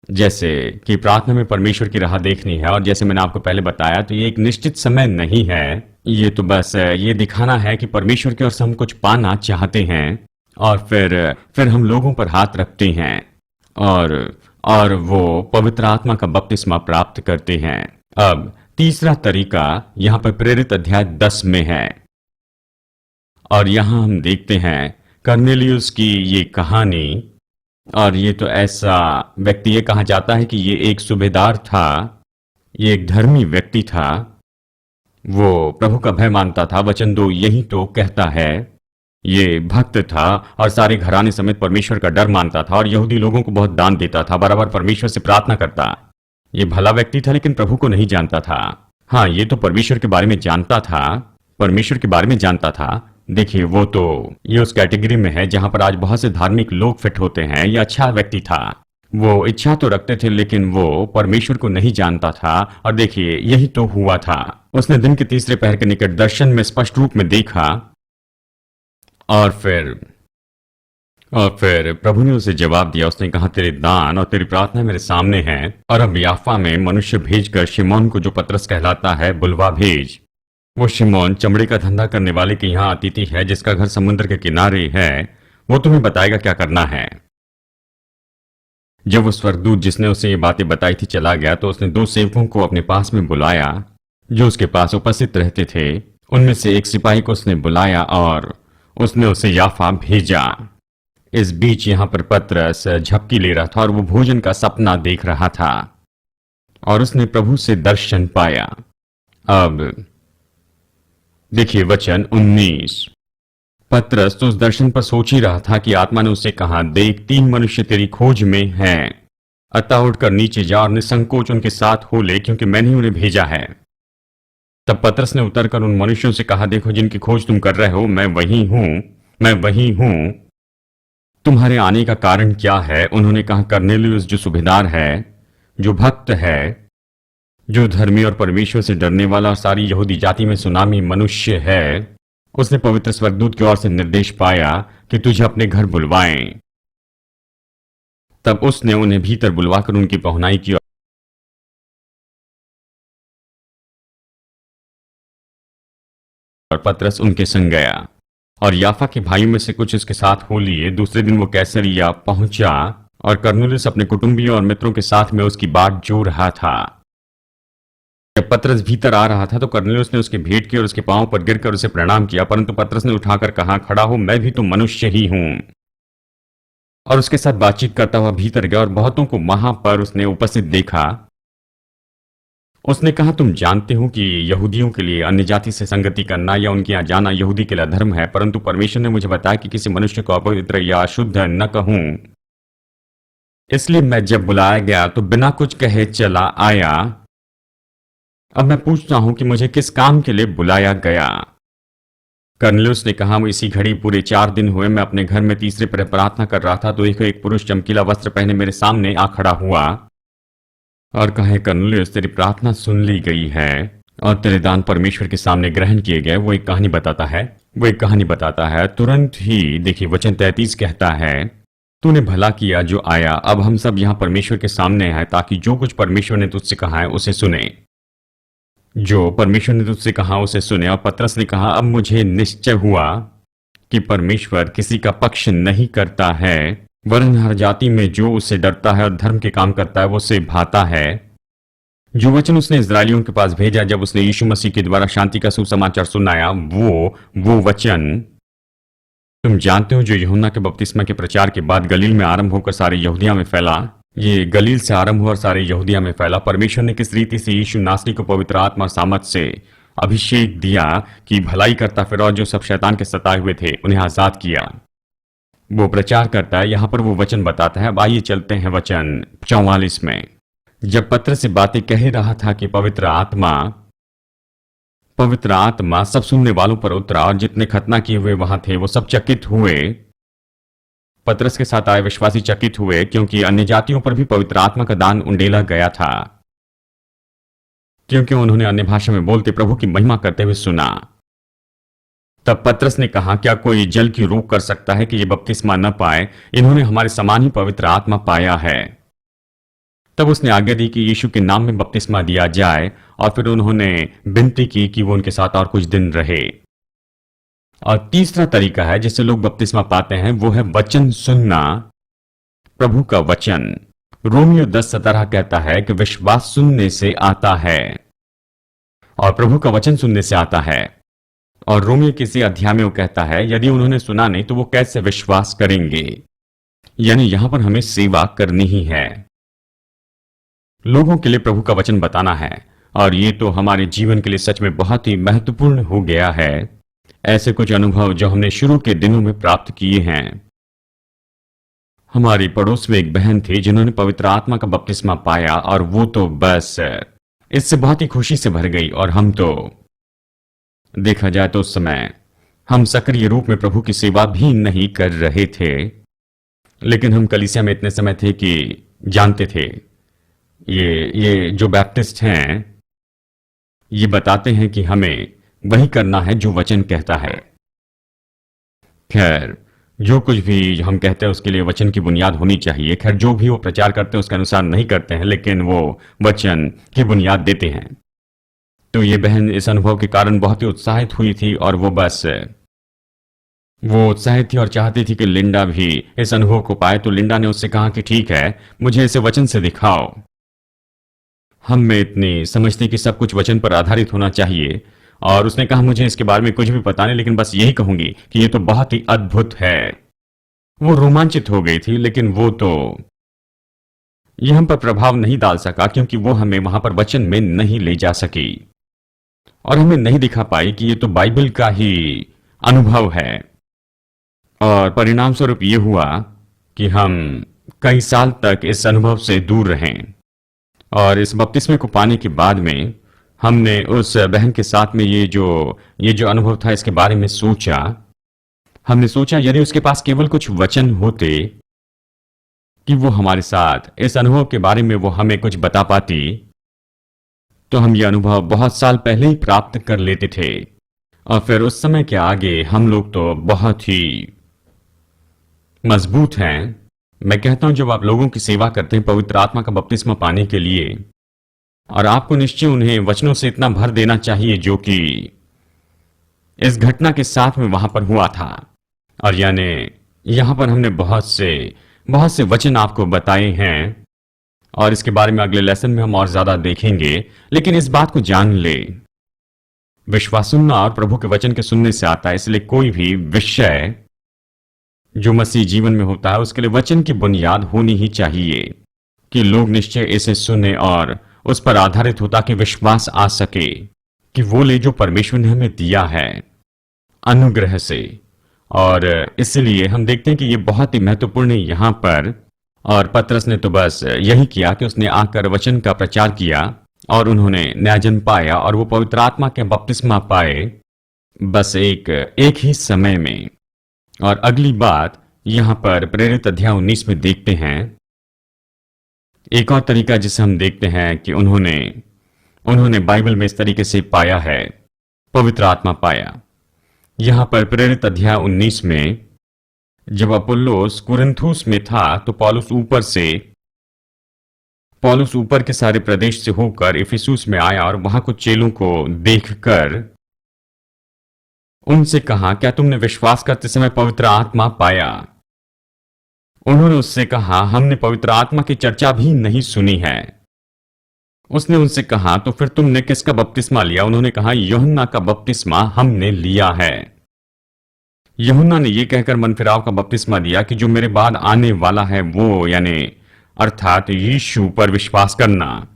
जैसे कि प्रार्थना में परमेश्वर की राह देखनी है, और जैसे मैंने आपको पहले बताया, तो ये एक निश्चित समय नहीं है। ये तो बस ये दिखाना है कि परमेश्वर की ओर से हम कुछ पाना चाहते हैं, और फिर हम लोगों पर हाथ रखते हैं, और वो पवित्र आत्मा का बपतिस्मा प्राप्त करते हैं। अब तीसरा तरीका यहाँ पर प्रेरित अध्याय 10 में है, और यहाँ हम देखते हैं कर्नेलियुस की ये कहानी। और ये तो ऐसा व्यक्ति, ये कहा जाता है कि ये एक सूबेदार था, ये एक धर्मी व्यक्ति था, वो प्रभु का भय मानता था। वचन 2 यही तो कहता है। ये भक्त था, और सारे घराने समेत परमेश्वर का डर मानता था, और यहूदी लोगों को बहुत दान देता था, बराबर परमेश्वर से प्रार्थना करता। ये भला व्यक्ति था, लेकिन प्रभु को नहीं जानता था। हाँ, ये तो परमेश्वर के बारे में जानता था, देखिए वो तो ये उस कैटेगरी में है जहां पर आज बहुत से धार्मिक लोग फिट होते हैं। यह अच्छा व्यक्ति था। वो इच्छा तो रखते थे लेकिन वो परमेश्वर को नहीं जानता था। और देखिए यही तो हुआ था। उसने दिन के तीसरे पहर के निकट दर्शन में स्पष्ट रूप में देखा और फिर प्रभु ने उसे जवाब दिया। उसने कहा, तेरे दान और तेरी प्रार्थना मेरे सामने है, और अब याफा में मनुष्य भेजकर शिमोन को, जो पतरस कहलाता है, बुलवा भेज। वो शिमोन चमड़े का धंधा करने वाले के यहाँ अतिथि है, जिसका घर समुद्र के किनारे है। वो तुम्हें बताएगा क्या करना है। जब वो स्वर्गदूत जिसने उसे ये बातें बताई थी चला गया, तो उसने दो सेवकों को अपने पास में बुलाया जो उसके पास उपस्थित रहते थे। उनमें से एक सिपाही को उसने बुलाया और उसने उसे याफा भेजा। इस बीच यहां पर पतरस झपकी ले रहा था और वो भोजन का सपना देख रहा था और उसने प्रभु से दर्शन पाया। अब देखिए वचन 19। पतरस तो उस दर्शन पर सोच ही रहा था कि आत्मा ने उससे कहा, देख, 3 मनुष्य तेरी खोज में हैं। अतः उठकर नीचे जा और निसंकोच उनके साथ हो ले, क्योंकि मैंने उन्हें भेजा है। तब पतरस ने उतरकर उन मनुष्यों से कहा, देखो, जिनकी खोज तुम कर रहे हो, मैं वही हूं। तुम्हारे आने का कारण क्या है? उन्होंने कहा, कर्नेलियुस, जो सूबेदार है, जो भक्त है, जो धर्मी और परमेश्वर से डरने वाला और सारी यहूदी जाति में सुनामी मनुष्य है, उसने पवित्र स्वर्गदूत की ओर से निर्देश पाया कि तुझे अपने घर बुलवाएं। तब उसने उन्हें भीतर बुलवाकर उनकी पहुनाई की और पतरस उनके संग गया और याफा के भाइयों में से कुछ उसके साथ हो लिए। दूसरे दिन वो कैसरिया पहुंचा और कर्नेलियुस अपने कुटुंबियों और मित्रों के साथ में उसकी बाट जो रहा था। जब पतरस भीतर आ रहा था तो कर्नेलियुस ने उसके भेंट की और उसके पांव पर गिरकर उसे प्रणाम किया, परंतु पतरस ने उठाकर कहा, खड़ा हो, मैं भी तो मनुष्य ही हूं। और उसके साथ बातचीत करता हुआ भीतर गया और बहुतों को वहां पर उसने उपस्थित देखा। उसने कहा, तुम जानते हो कि यहूदियों के लिए अन्य जाति से संगति करना या उनके यहाँ जाना यहूदी के लिए धर्म है, परंतु परमेश्वर ने मुझे बताया कि किसी मनुष्य को अपवित्र या अशुद्ध न कहूं। इसलिए मैं जब बुलाया गया तो बिना कुछ कहे चला आया। अब मैं पूछता हूं कि मुझे किस काम के लिए बुलाया गया। कर्नेलियुस ने कहा, इसी घड़ी पूरे 4 दिन हुए मैं अपने घर में तीसरे पर प्रार्थना कर रहा था, तो एक पुरुष चमकीला वस्त्र पहने मेरे सामने आ खड़ा हुआ और कहे, कर्नेलियुस, तेरी प्रार्थना सुन ली गई है और तेरे दान परमेश्वर के सामने ग्रहण किए गए। वो एक कहानी बताता है। तुरंत ही देखिए वचन 33 कहता है, तूने भला किया जो आया। अब हम सब यहां परमेश्वर के सामने हैं, ताकि जो कुछ परमेश्वर ने तुझसे कहा है उसे सुने। और पतरस ने कहा, अब मुझे निश्चय हुआ कि परमेश्वर किसी का पक्ष नहीं करता है, वरन हर जाति में जो उससे डरता है और धर्म के काम करता है वो उससे भाता है। जो वचन उसने इस्राएलियों के पास भेजा जब उसने यीशु मसीह के द्वारा शांति का सुसमाचार सुनाया, वो वचन तुम जानते हो, जो यूहन्ना के बपतिस्मा के प्रचार के बाद गलील में आरंभ होकर सारे यहूदिया में फैला। ये गलील से आरंभ हुआ और सारे यहूदिया में फैला। परमेश्वर ने किस रीति से यीशु नासरी को पवित्र आत्मा और सामर्थ से अभिषेक दिया कि भलाई करता फिर और जो सब शैतान के सताए हुए थे उन्हें आजाद किया। वो प्रचार करता है। यहां पर वो वचन बताता है। अब आइए चलते हैं वचन 44 में। जब पतरस से बातें कह रहा था कि पवित्र आत्मा सब सुनने वालों पर उतरा और जितने खतना किए हुए वहां थे वो सब चकित हुए। पतरस के साथ आए विश्वासी चकित हुए, क्योंकि अन्य जातियों पर भी पवित्र आत्मा का दान उंडेला गया था, क्योंकि उन्होंने अन्य भाषा में बोलते प्रभु की महिमा करते हुए सुना। तब पतरस ने कहा, क्या कोई जल की रोक कर सकता है कि ये बपतिस्मा न पाए? इन्होंने हमारे समान ही पवित्र आत्मा पाया है। तब उसने आज्ञा दी कि यीशु के नाम में बपतिस्मा दिया जाए, और फिर उन्होंने विनती की कि वो उनके साथ और कुछ दिन रहे। और तीसरा तरीका है जिससे लोग बपतिस्मा पाते हैं, वो है वचन सुनना, प्रभु का वचन। रोमियो 10:17 कहता है कि विश्वास सुनने से आता है और प्रभु का वचन सुनने से आता है। और रोमियो किसी अध्याय में वो कहता है, यदि उन्होंने सुना नहीं तो वो कैसे विश्वास करेंगे। यानी यहां पर हमें सेवा करनी ही है, लोगों के लिए प्रभु का वचन बताना है। और ये तो हमारे जीवन के लिए सच में बहुत ही महत्वपूर्ण हो गया है। ऐसे कुछ अनुभव जो हमने शुरू के दिनों में प्राप्त किए हैं। हमारी पड़ोस में एक बहन थी जिन्होंने पवित्र आत्मा का बपतिस्मा पाया, और वो तो बस इससे बहुत ही खुशी से भर गई। और हम तो देखा जाए तो उस समय हम सक्रिय रूप में प्रभु की सेवा भी नहीं कर रहे थे, लेकिन हम कलीसिया में इतने समय थे कि जानते थे ये जो बैप्टिस्ट हैं ये बताते हैं कि हमें वही करना है जो वचन कहता है। खैर, जो कुछ भी हम कहते हैं उसके लिए वचन की बुनियाद होनी चाहिए। खैर, जो भी वो प्रचार करते हैं उसके अनुसार नहीं करते हैं, लेकिन वो वचन की बुनियाद देते हैं। तो ये बहन इस अनुभव के कारण बहुत ही उत्साहित हुई थी और वो उत्साहित थी और चाहती थी कि लिंडा भी इस अनुभव को पाए। तो लिंडा ने उससे कहा कि ठीक है, मुझे इसे वचन से दिखाओ। हम में इतनी समझते कि सब कुछ वचन पर आधारित होना चाहिए, और उसने कहा मुझे इसके बारे में कुछ भी पता नहीं, लेकिन बस यही कहूंगी कि ये तो बहुत ही अद्भुत है। वो रोमांचित हो गई थी, लेकिन वो तो ये हम पर प्रभाव नहीं डाल सका, क्योंकि वो हमें वहां पर वचन में नहीं ले जा सकी और हमें नहीं दिखा पाई कि ये तो बाइबल का ही अनुभव है। और परिणाम स्वरूप ये हुआ कि हम कई साल तक इस अनुभव से दूर रहें। और इस बपतिस्मे को पाने के बाद में हमने उस बहन के साथ में ये जो अनुभव था इसके बारे में सोचा। हमने सोचा यदि उसके पास केवल कुछ वचन होते कि वो हमारे साथ इस अनुभव के बारे में वो हमें कुछ बता पाती, तो हम ये अनुभव बहुत साल पहले ही प्राप्त कर लेते थे। और फिर उस समय के आगे हम लोग तो बहुत ही मजबूत हैं। मैं कहता हूं जब आप लोगों की सेवा करते हैं पवित्र आत्मा का बपतिस्मा पाने के लिए, और आपको निश्चय उन्हें वचनों से इतना भर देना चाहिए जो कि इस घटना के साथ में वहां पर हुआ था। और यानी यहां पर हमने बहुत से वचन आपको बताए हैं, और इसके बारे में अगले लेसन में हम और ज्यादा देखेंगे। लेकिन इस बात को जान ले, विश्वास सुनना और प्रभु के वचन के सुनने से आता है। इसलिए कोई भी विषय जो मसीह जीवन में होता है उसके लिए वचन की बुनियाद होनी ही चाहिए कि लोग निश्चय इसे सुने और उस पर आधारित होता कि विश्वास आ सके कि वो ले जो परमेश्वर ने हमें दिया है अनुग्रह से। और इसलिए हम देखते हैं कि ये बहुत ही महत्वपूर्ण है यहां पर। और पतरस ने तो बस यही किया कि उसने आकर वचन का प्रचार किया और उन्होंने न्यायजन पाया और वो पवित्र आत्मा के बपतिस्मा पाए, बस एक ही समय में। और अगली बात यहां पर प्रेरित अध्याय 19 में देखते हैं एक और तरीका जिसे हम देखते हैं कि उन्होंने बाइबल में इस तरीके से पाया है, पवित्र आत्मा पाया। यहां पर प्रेरित अध्याय 19 में जब अपुल्लोस कुरिन्थुस में था तो पौलुस ऊपर के सारे प्रदेश से होकर इफिसुस में आया और वहां कुछ चेलों को देखकर उनसे कहा, क्या तुमने विश्वास करते समय पवित्र आत्मा पाया? उन्होंने उससे कहा, हमने पवित्र आत्मा की चर्चा भी नहीं सुनी है। उसने उनसे कहा, तो फिर तुमने किसका बपतिस्मा लिया? उन्होंने कहा, यूहन्ना का बपतिस्मा हमने लिया है। यूहन्ना ने यह कहकर मनफिराव का बपतिस्मा दिया कि जो मेरे बाद आने वाला है वो, यानी अर्थात यीशु पर विश्वास करना।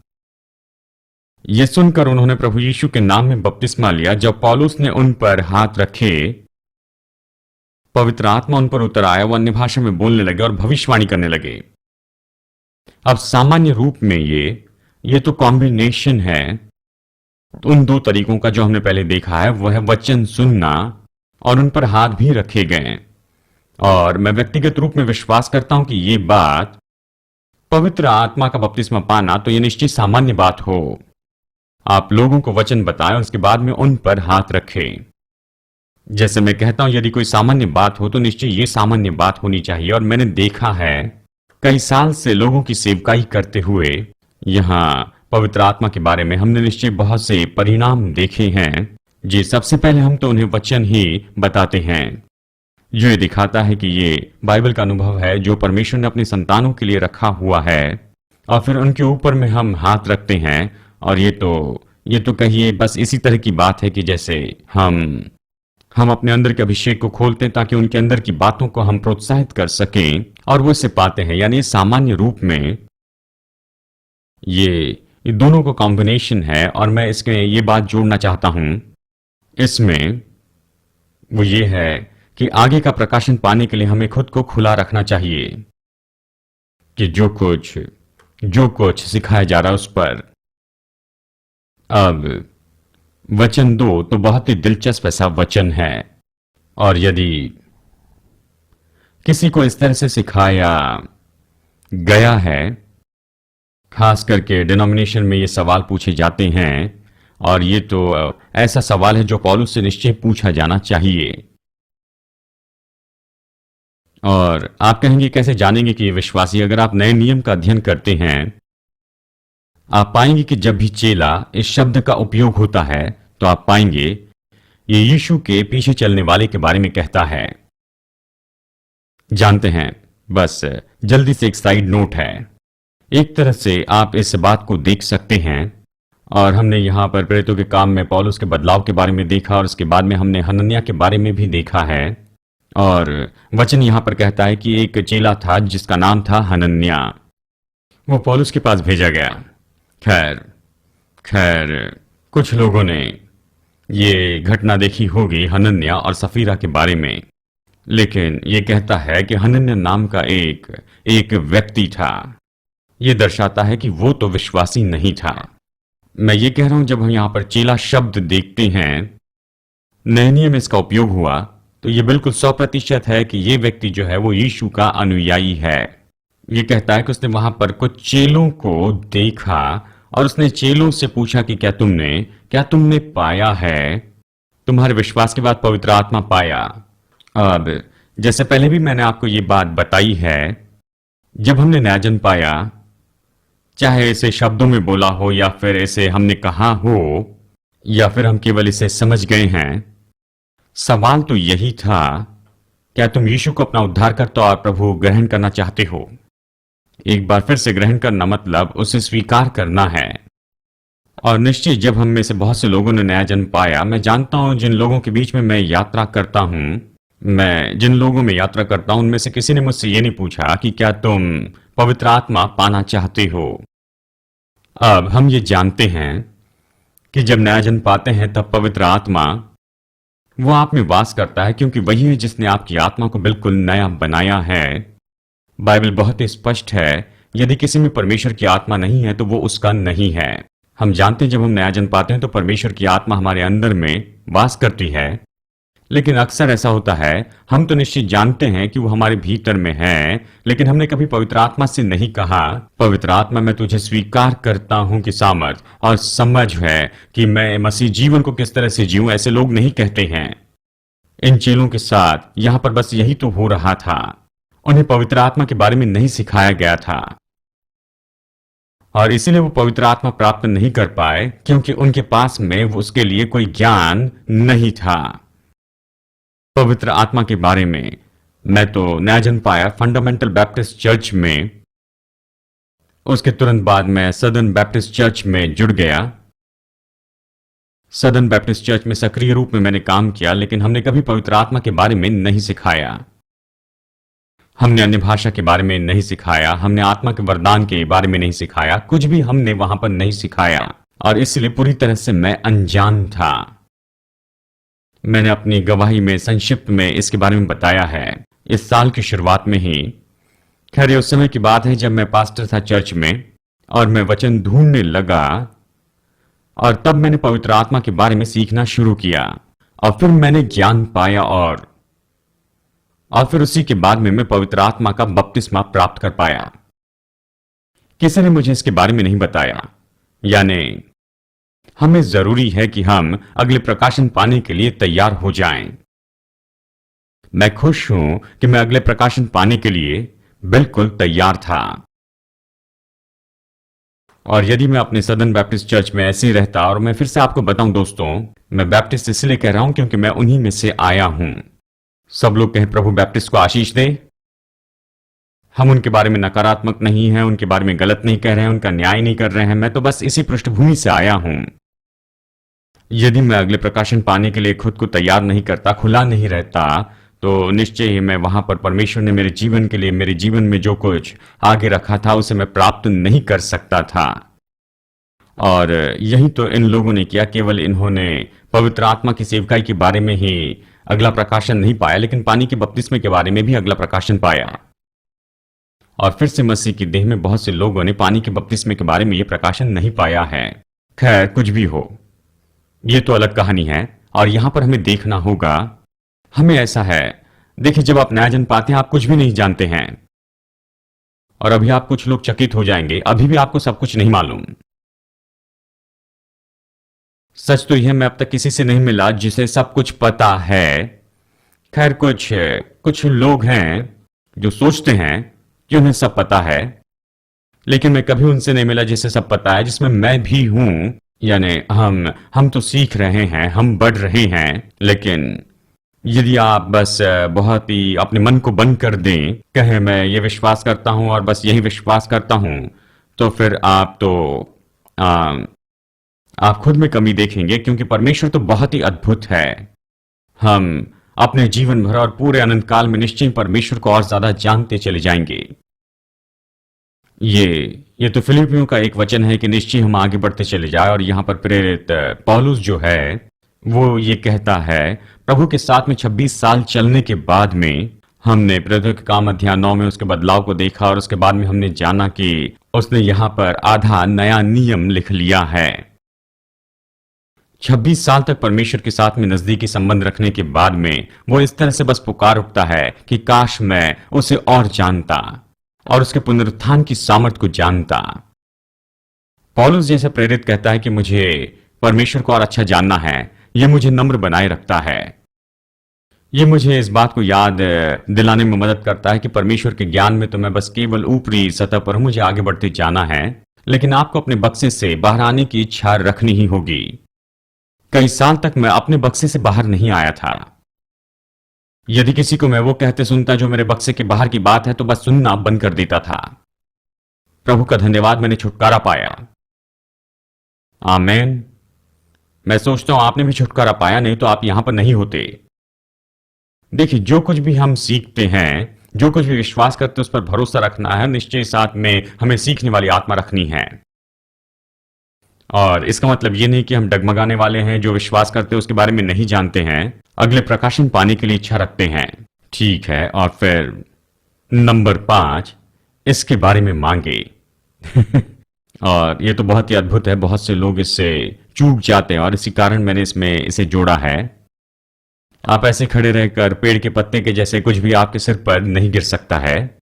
यह सुनकर उन्होंने प्रभु यीशु के नाम में बपतिस्मा लिया। जब पौलुस ने उन पर हाथ रखे, पवित्र आत्मा उन पर उतर आया, वो अन्य भाषा में बोलने लगे और भविष्यवाणी करने लगे। अब सामान्य रूप में ये तो कॉम्बिनेशन है उन दो तरीकों का जो हमने पहले देखा है, वो है वचन सुनना और उन पर हाथ भी रखे गए। और मैं व्यक्तिगत रूप में विश्वास करता हूं कि ये बात पवित्र आत्मा का बपतिस्मा पाना तो ये निश्चित सामान्य बात हो। आप लोगों को वचन बताएं और उसके बाद में उन पर हाथ रखें। जैसे मैं कहता हूं यदि कोई सामान्य बात हो तो निश्चय ये सामान्य बात होनी चाहिए। और मैंने देखा है कई साल से लोगों की सेवकाई करते हुए यहां पवित्र आत्मा के बारे में हमने निश्चय बहुत से परिणाम देखे हैं। जी, सबसे पहले हम तो उन्हें वचन ही बताते हैं जो ये दिखाता है कि ये बाइबल का अनुभव है जो परमेश्वर ने अपने संतानों के लिए रखा हुआ है, और फिर उनके ऊपर में हम हाथ रखते हैं। और ये तो कहिए बस इसी तरह की बात है कि जैसे हम अपने अंदर के अभिषेक को खोलते हैं ताकि उनके अंदर की बातों को हम प्रोत्साहित कर सकें और वो इसे पाते हैं। यानी सामान्य रूप में ये दोनों का कॉम्बिनेशन है। और मैं इसके ये बात जोड़ना चाहता हूं इसमें, वो ये है कि आगे का प्रकाशन पाने के लिए हमें खुद को खुला रखना चाहिए कि जो कुछ सिखाया जा रहा है उस पर। अब वचन 2 तो बहुत ही दिलचस्प ऐसा वचन है और यदि किसी को इस तरह से सिखाया गया है, खास करके डिनोमिनेशन में ये सवाल पूछे जाते हैं, और ये तो ऐसा सवाल है जो पौलुस से निश्चय पूछा जाना चाहिए। और आप कहेंगे कैसे जानेंगे कि ये विश्वासी? अगर आप नए नियम का अध्ययन करते हैं, आप पाएंगे कि जब भी चेला इस शब्द का उपयोग होता है तो आप पाएंगे ये यीशु के पीछे चलने वाले के बारे में कहता है। जानते हैं, बस जल्दी से एक साइड नोट है। एक तरह से आप इस बात को देख सकते हैं, और हमने यहां पर प्रेरितों के काम में पौलुस के बदलाव के बारे में देखा, और उसके बाद में हमने हनन्याह के बारे में भी देखा है। और वचन यहां पर कहता है कि एक चेला था जिसका नाम था हनन्याह। वो पौलुस के पास भेजा गया। खैर खैर कुछ लोगों ने ये घटना देखी होगी हनन्याह और सफीरा के बारे में, लेकिन ये कहता है कि हनन्याह नाम का एक व्यक्ति था। ये दर्शाता है कि वो तो विश्वासी नहीं था। मैं ये कह रहा हूं, जब हम यहां पर चेला शब्द देखते हैं, नए नियम में इसका उपयोग हुआ, तो ये बिल्कुल 100% है कि ये व्यक्ति जो है वो यीशु का अनुयायी है। ये कहता है कि उसने वहां पर कुछ चेलों को देखा और उसने चेलों से पूछा कि क्या तुमने पाया है, तुम्हारे विश्वास के बाद पवित्र आत्मा पाया। अब जैसे पहले भी मैंने आपको ये बात बताई है, जब हमने न्यायजन पाया, चाहे इसे शब्दों में बोला हो या फिर इसे हमने कहा हो या फिर हम केवल इसे समझ गए हैं, सवाल तो यही था, क्या तुम यीशु को अपना उद्धारकर्ता और प्रभु ग्रहण करना चाहते हो? एक बार फिर से ग्रहण करना मतलब उसे स्वीकार करना है। और निश्चय जब हम में से बहुत से लोगों ने नया जन्म पाया, मैं जानता हूं जिन लोगों के बीच में मैं यात्रा करता हूं, मैं जिन लोगों में यात्रा करता हूं, उनमें से किसी ने मुझसे ये नहीं पूछा कि क्या तुम पवित्र आत्मा पाना चाहते हो। अब हम ये जानते हैं कि जब नया जन्म पाते हैं तब पवित्र आत्मा वो आप में वास करता है, क्योंकि वही है जिसने आपकी आत्मा को बिल्कुल नया बनाया है। बाइबल बहुत ही स्पष्ट है, यदि किसी में परमेश्वर की आत्मा नहीं है तो वो उसका नहीं है। हम जानते हैं जब हम नया जन्म पाते हैं तो परमेश्वर की आत्मा हमारे अंदर में वास करती है, लेकिन अक्सर ऐसा होता है, हम तो निश्चित जानते हैं कि वो हमारे भीतर में है, लेकिन हमने कभी पवित्र आत्मा से नहीं कहा, पवित्र आत्मा मैं तुझे स्वीकार करता हूं कि सामर्थ और समझ है कि मैं मसीह जीवन को किस तरह से जीऊं। ऐसे लोग नहीं कहते हैं। इन चेलों के साथ यहां पर बस यही तो हो रहा था। उन्हें पवित्र आत्मा के बारे में नहीं सिखाया गया था, और इसीलिए वो पवित्र आत्मा प्राप्त नहीं कर पाए, क्योंकि उनके पास में उसके लिए कोई ज्ञान नहीं था। पवित्र आत्मा के बारे में मैं तो नया जन्म पाया फंडामेंटल बैप्टिस्ट चर्च में, उसके तुरंत बाद मैं सदर्न बैप्टिस्ट चर्च में जुड़ गया। सदर्न बैप्टिस्ट चर्च में सक्रिय रूप में मैंने काम किया, लेकिन हमने कभी पवित्र आत्मा के बारे में नहीं सिखाया। हमने अन्य भाषा के बारे में नहीं सिखाया, हमने आत्मा के वरदान के बारे में नहीं सिखाया, कुछ भी हमने वहां पर नहीं सिखाया, और इसलिए पूरी तरह से मैं अनजान था। मैंने अपनी गवाही में संक्षिप्त में इसके बारे में बताया है इस साल की शुरुआत में ही। खैर ये उस समय की बात है जब मैं पास्टर था चर्च में, और मैं वचन ढूंढने लगा, और तब मैंने पवित्र आत्मा के बारे में सीखना शुरू किया, और फिर मैंने ज्ञान पाया, और फिर उसी के बाद में मैं पवित्र आत्मा का बपतिस्मा प्राप्त कर पाया। किसी ने मुझे इसके बारे में नहीं बताया। यानी हमें जरूरी है कि हम अगले प्रकाशन पाने के लिए तैयार हो जाएं। मैं खुश हूं कि मैं अगले प्रकाशन पाने के लिए बिल्कुल तैयार था। और यदि मैं अपने सदर्न बैप्टिस्ट चर्च में ऐसे ही रहता, और मैं फिर से आपको बताऊं दोस्तों, मैं बैप्टिस्ट इसलिए कह रहा हूं क्योंकि मैं उन्हीं में से आया हूं। सब लोग कहें प्रभु बैप्टिस्ट को आशीष दे। हम उनके बारे में नकारात्मक नहीं हैं, उनके बारे में गलत नहीं कह रहे हैं, उनका न्याय नहीं कर रहे हैं। मैं तो बस इसी पृष्ठभूमि से आया हूं। यदि मैं अगले प्रकाशन पाने के लिए खुद को तैयार नहीं करता, खुला नहीं रहता, तो निश्चय ही मैं वहां पर परमेश्वर ने मेरे जीवन के लिए, मेरे जीवन में जो कुछ आगे रखा था उसे मैं प्राप्त नहीं कर सकता था। और यही तो इन लोगों ने किया। केवल इन्होंने पवित्र आत्मा की सेवकाई के बारे में ही अगला प्रकाशन नहीं पाया, लेकिन पानी के बपतिस्मे के बारे में भी अगला प्रकाशन पाया। और फिर से मसीह की देह में बहुत से लोगों ने पानी के बपतिस्मे के बारे में यह प्रकाशन नहीं पाया है। खैर कुछ भी हो, यह तो अलग कहानी है। और यहां पर हमें देखना होगा हमें ऐसा है, देखिए जब आप नया जन्म पाते हैं आप कुछ भी नहीं जानते हैं, और अभी आप कुछ लोग चकित हो जाएंगे, अभी भी आपको सब कुछ नहीं मालूम। सच तो यह मैं अब तक किसी से नहीं मिला जिसे सब कुछ पता है। खैर कुछ कुछ लोग हैं जो सोचते हैं कि उन्हें सब पता है, लेकिन मैं कभी उनसे नहीं मिला जिसे सब पता है, जिसमें मैं भी हूं। यानी हम तो सीख रहे हैं, हम बढ़ रहे हैं, लेकिन यदि आप बस बहुत ही अपने मन को बंद कर दें, कहें मैं ये विश्वास करता हूं और बस यही विश्वास करता हूं, तो फिर आ, आप खुद में कमी देखेंगे, क्योंकि परमेश्वर तो बहुत ही अद्भुत है। हम अपने जीवन भर और पूरे अनंत काल में निश्चय परमेश्वर को और ज्यादा जानते चले जाएंगे। ये तो फिलिपियों का एक वचन है कि निश्चय हम आगे बढ़ते चले जाए, और यहां पर प्रेरित पौलुस जो है वो ये कहता है, प्रभु के साथ में 26 साल चलने के बाद में हमने प्रेरितों के काम अध्याय 9 में उसके बदलाव को देखा, और उसके बाद में हमने जाना कि उसने यहां पर आधा नया नियम लिख लिया है। 26 साल तक परमेश्वर के साथ में नजदीकी संबंध रखने के बाद में वो इस तरह से बस पुकार उठता है कि काश मैं उसे और जानता और उसके पुनरुत्थान की सामर्थ को जानता। पौलुस जैसे प्रेरित कहता है कि मुझे परमेश्वर को और अच्छा जानना है, यह मुझे नम्र बनाए रखता है। यह मुझे इस बात को याद दिलाने में मदद करता है कि परमेश्वर के ज्ञान में तो मैं बस केवल ऊपरी सतह पर मुझे आगे बढ़ते जाना है, लेकिन आपको अपने बक्से से बाहर आने की इच्छा रखनी ही होगी। कई साल तक मैं अपने बक्से से बाहर नहीं आया था। यदि किसी को मैं वो कहते सुनता जो मेरे बक्से के बाहर की बात है, तो बस सुनना बंद कर देता था। प्रभु का धन्यवाद, मैंने छुटकारा पाया। आमेन। मैं सोचता हूं आपने भी छुटकारा पाया, नहीं तो आप यहां पर नहीं होते। देखिए, जो कुछ भी हम सीखते हैं, जो कुछ भी विश्वास करते हैं, उस पर भरोसा रखना है। निश्चय साथ में हमें सीखने वाली आत्मा रखनी है, और इसका मतलब ये नहीं कि हम डगमगाने वाले हैं, जो विश्वास करते हैं उसके बारे में नहीं जानते हैं, अगले प्रकाशन पाने के लिए इच्छा रखते हैं। ठीक है, और फिर नंबर 5, इसके बारे में मांगे। और ये तो बहुत ही अद्भुत है, बहुत से लोग इससे चूक जाते हैं, और इसी कारण मैंने इसमें इसे जोड़ा है। आप ऐसे खड़े रहकर पेड़ के पत्ते के जैसे कुछ भी आपके सिर पर नहीं गिर सकता है।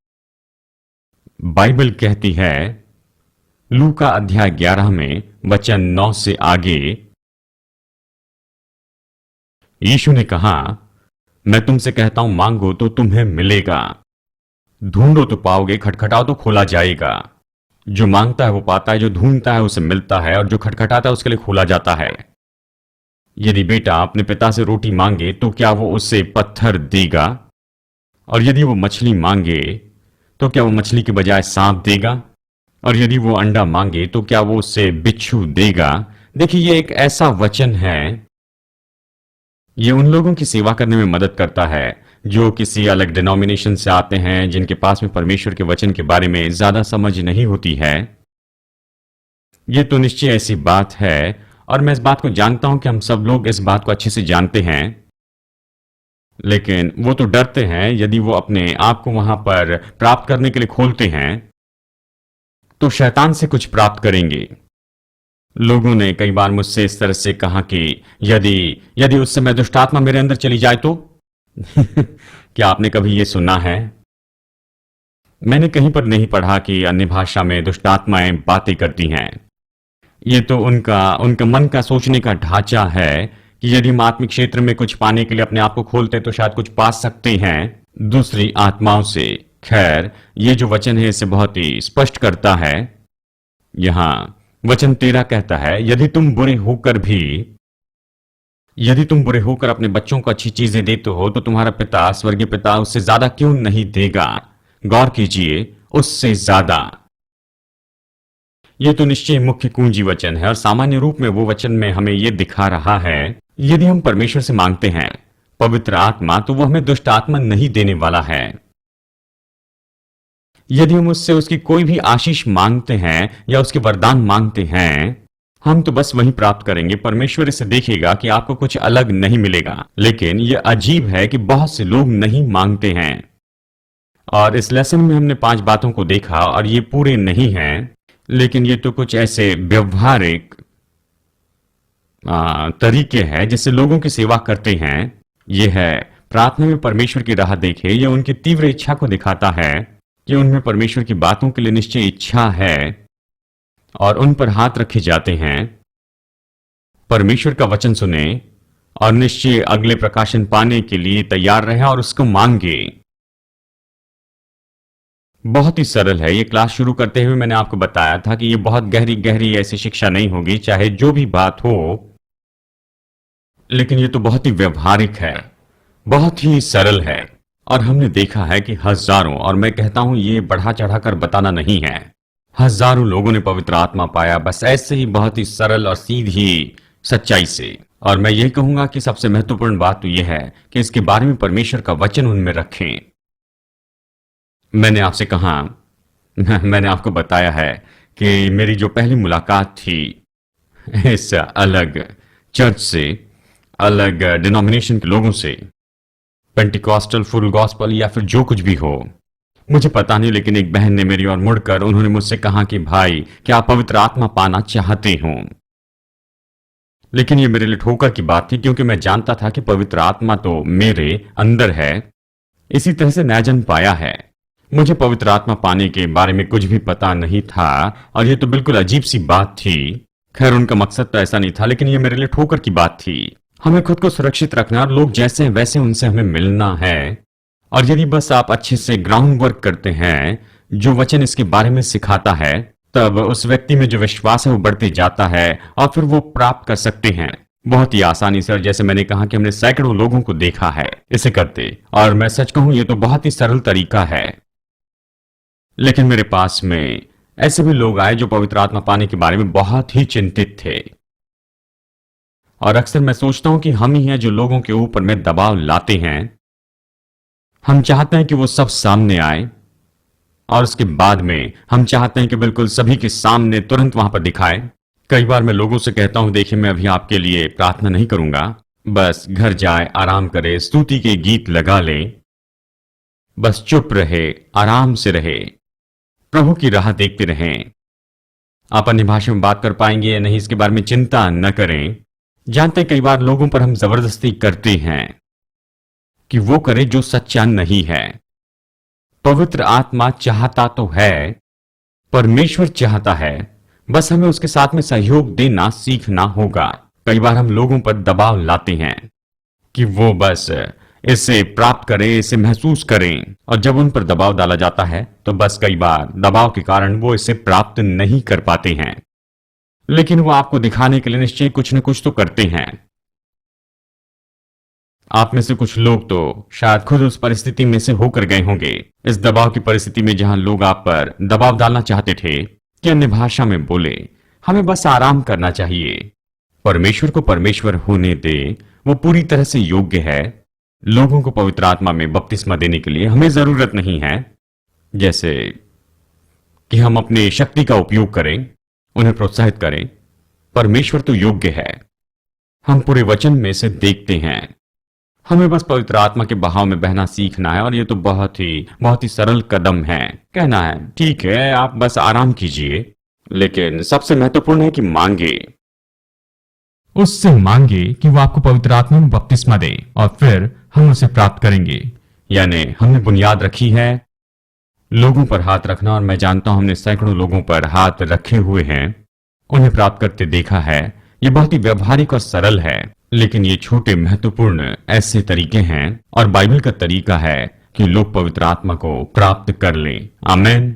बाइबल कहती है लूका अध्याय 11 में वचन 9 से आगे, यीशु ने कहा, मैं तुमसे कहता हूं मांगो तो तुम्हें मिलेगा, ढूंढो तो पाओगे, खटखटाओ तो खोला जाएगा। जो मांगता है वो पाता है, जो ढूंढता है उसे मिलता है, और जो खटखटाता है उसके लिए खोला जाता है। यदि बेटा अपने पिता से रोटी मांगे तो क्या वो उससे पत्थर देगा? और यदि वो मछली मांगे तो क्या वो मछली के बजाय सांप देगा? और यदि वो अंडा मांगे तो क्या वो उससे बिच्छू देगा? देखिए, ये एक ऐसा वचन है, ये उन लोगों की सेवा करने में मदद करता है जो किसी अलग डिनोमिनेशन से आते हैं, जिनके पास में परमेश्वर के वचन के बारे में ज्यादा समझ नहीं होती है। ये तो निश्चय ऐसी बात है, और मैं इस बात को जानता हूं कि हम सब लोग इस बात को अच्छे से जानते हैं, लेकिन वो तो डरते हैं यदि वो अपने आप को वहां पर प्राप्त करने के लिए खोलते हैं तो शैतान से कुछ प्राप्त करेंगे। लोगों ने कई बार मुझसे इस तरह से कहा कि यदि यदि उस समय दुष्ट आत्मा मेरे अंदर चली जाए तो क्या आपने कभी यह सुना है? मैंने कहीं पर नहीं पढ़ा कि अन्य भाषा में दुष्ट आत्माएं बातें करती हैं। ये तो उनका मन का सोचने का ढांचा है कि यदि हम आत्मिक क्षेत्र में कुछ पाने के लिए अपने आप को खोलते तो शायद कुछ पा सकते हैं दूसरी आत्माओं से। खैर, ये जो वचन है इसे बहुत ही स्पष्ट करता है। यहां वचन 13 कहता है, यदि तुम बुरे होकर अपने बच्चों को अच्छी चीजें देते हो तो तुम्हारा पिता, स्वर्गीय पिता, उससे ज्यादा क्यों नहीं देगा? गौर कीजिए, उससे ज्यादा। यह तो निश्चय मुख्य कुंजी वचन है, और सामान्य रूप में वो वचन में हमें यह दिखा रहा है, यदि हम परमेश्वर से मांगते हैं पवित्र आत्मा, तो वो हमें दुष्ट आत्मा नहीं देने वाला है। यदि हम उससे उसकी कोई भी आशीष मांगते हैं या उसके वरदान मांगते हैं, हम तो बस वही प्राप्त करेंगे। परमेश्वर इसे देखेगा कि आपको कुछ अलग नहीं मिलेगा। लेकिन यह अजीब है कि बहुत से लोग नहीं मांगते हैं, और इस लेसन में हमने 5 बातों को देखा, और ये पूरे नहीं हैं, लेकिन ये तो कुछ ऐसे व्यवहारिक तरीके हैं जिससे लोगों की सेवा करते हैं। यह है प्रार्थना में परमेश्वर की राह देखें, यह उनकी तीव्र इच्छा को दिखाता है कि उनमें परमेश्वर की बातों के लिए निश्चय इच्छा है और उन पर हाथ रखे जाते हैं। परमेश्वर का वचन सुने और निश्चय अगले प्रकाशन पाने के लिए तैयार रहे और उसको मांगे। बहुत ही सरल है। ये क्लास शुरू करते हुए मैंने आपको बताया था कि ये बहुत गहरी गहरी ऐसी शिक्षा नहीं होगी, चाहे जो भी बात हो, लेकिन ये तो बहुत ही व्यवहारिक है, बहुत ही सरल है। और हमने देखा है कि हजारों, और मैं कहता हूं ये बढ़ा चढ़ाकर बताना नहीं है, हजारों लोगों ने पवित्र आत्मा पाया, बस ऐसे ही बहुत ही सरल और सीधी सच्चाई से। और मैं ये कहूंगा कि सबसे महत्वपूर्ण बात तो यह है कि इसके बारे में परमेश्वर का वचन उनमें रखें। मैंने आपसे कहा, मैंने आपको बताया है कि मेरी जो पहली मुलाकात थी इस अलग चर्च से, अलग डिनोमिनेशन के लोगों से, पेंटिकॉस्टल, फुल गॉस्पल या फिर जो कुछ भी हो, मुझे पता नहीं, लेकिन एक बहन ने मेरी ओर मुड़कर उन्होंने मुझसे कहा कि भाई, क्या आप पवित्र आत्मा पाना चाहते हो? लेकिन ये मेरे लिए ठोकर की बात थी, क्योंकि मैं जानता था कि पवित्र आत्मा तो मेरे अंदर है, इसी तरह से नया जन्म पाया है। मुझे पवित्र आत्मा पाने के बारे में कुछ भी पता नहीं था और ये तो बिल्कुल अजीब सी बात थी। खैर, उनका मकसद तो ऐसा नहीं था, लेकिन ये मेरे लिए ठोकर की बात थी। हमें खुद को सुरक्षित रखना और लोग जैसे हैं वैसे उनसे हमें मिलना है। और यदि बस आप अच्छे से ग्राउंड वर्क करते हैं, जो वचन इसके बारे में सिखाता है, तब उस व्यक्ति में जो विश्वास है वो बढ़ते जाता है और फिर वो प्राप्त कर सकते हैं बहुत ही आसानी से। और जैसे मैंने कहा कि हमने सैकड़ों लोगों को देखा है इसे करते, और मैं सच कहूं ये तो बहुत ही सरल तरीका है। लेकिन मेरे पास में ऐसे भी लोग आए जो पवित्र आत्मा पाने के बारे में बहुत ही चिंतित थे। और अक्सर मैं सोचता हूं कि हम ही हैं जो लोगों के ऊपर में दबाव लाते हैं। हम चाहते हैं कि वो सब सामने आए और उसके बाद में हम चाहते हैं कि बिल्कुल सभी के सामने तुरंत वहां पर दिखाए। कई बार मैं लोगों से कहता हूं, देखिए मैं अभी आपके लिए प्रार्थना नहीं करूंगा, बस घर जाए, आराम करे, स्तुति के गीत लगा ले, बस चुप रहे, आराम से रहे, प्रभु की राह देखते रहें। आप अन्य भाषा में बात कर पाएंगे या नहीं इसके बारे में चिंता न करें। जानते हैं कई बार लोगों पर हम जबरदस्ती करते हैं कि वो करे जो सच्चा नहीं है। पवित्र आत्मा चाहता तो है, परमेश्वर चाहता है, बस हमें उसके साथ में सहयोग देना सीखना होगा। कई बार हम लोगों पर दबाव लाते हैं कि वो बस इसे प्राप्त करें, इसे महसूस करें, और जब उन पर दबाव डाला जाता है तो बस कई बार दबाव के कारण वो इसे प्राप्त नहीं कर पाते हैं। लेकिन वो आपको दिखाने के लिए निश्चय कुछ न कुछ तो करते हैं। आप में से कुछ लोग तो शायद खुद उस परिस्थिति में से होकर गए होंगे, इस दबाव की परिस्थिति में जहां लोग आप पर दबाव डालना चाहते थे कि अन्य भाषा में बोले, हमें बस आराम करना चाहिए, परमेश्वर को परमेश्वर होने दे, वो पूरी तरह से योग्य है। लोगों को पवित्र आत्मा में बपतिस्मा देने के लिए हमें जरूरत नहीं है जैसे कि हम अपनी शक्ति का उपयोग करें, उन्हें प्रोत्साहित करें। परमेश्वर तो योग्य है, हम पूरे वचन में से देखते हैं। हमें बस पवित्र आत्मा के बहाव में बहना सीखना है, और ये तो बहुत ही सरल कदम है। कहना है ठीक है, आप बस आराम कीजिए, लेकिन सबसे महत्वपूर्ण है कि मांगे, उससे मांगे कि वो आपको पवित्र आत्मा में बपतिस्मा दे, और फिर हम उसे प्राप्त करेंगे। यानी हमने बुनियाद रखी है लोगों पर हाथ रखना, और मैं जानता हूं हमने सैकड़ों लोगों पर हाथ रखे हुए हैं, उन्हें प्राप्त करते देखा है। ये बहुत ही व्यवहारिक और सरल है, लेकिन ये छोटे महत्वपूर्ण ऐसे तरीके हैं और बाइबल का तरीका है कि लोग पवित्र आत्मा को प्राप्त कर लें। आमीन।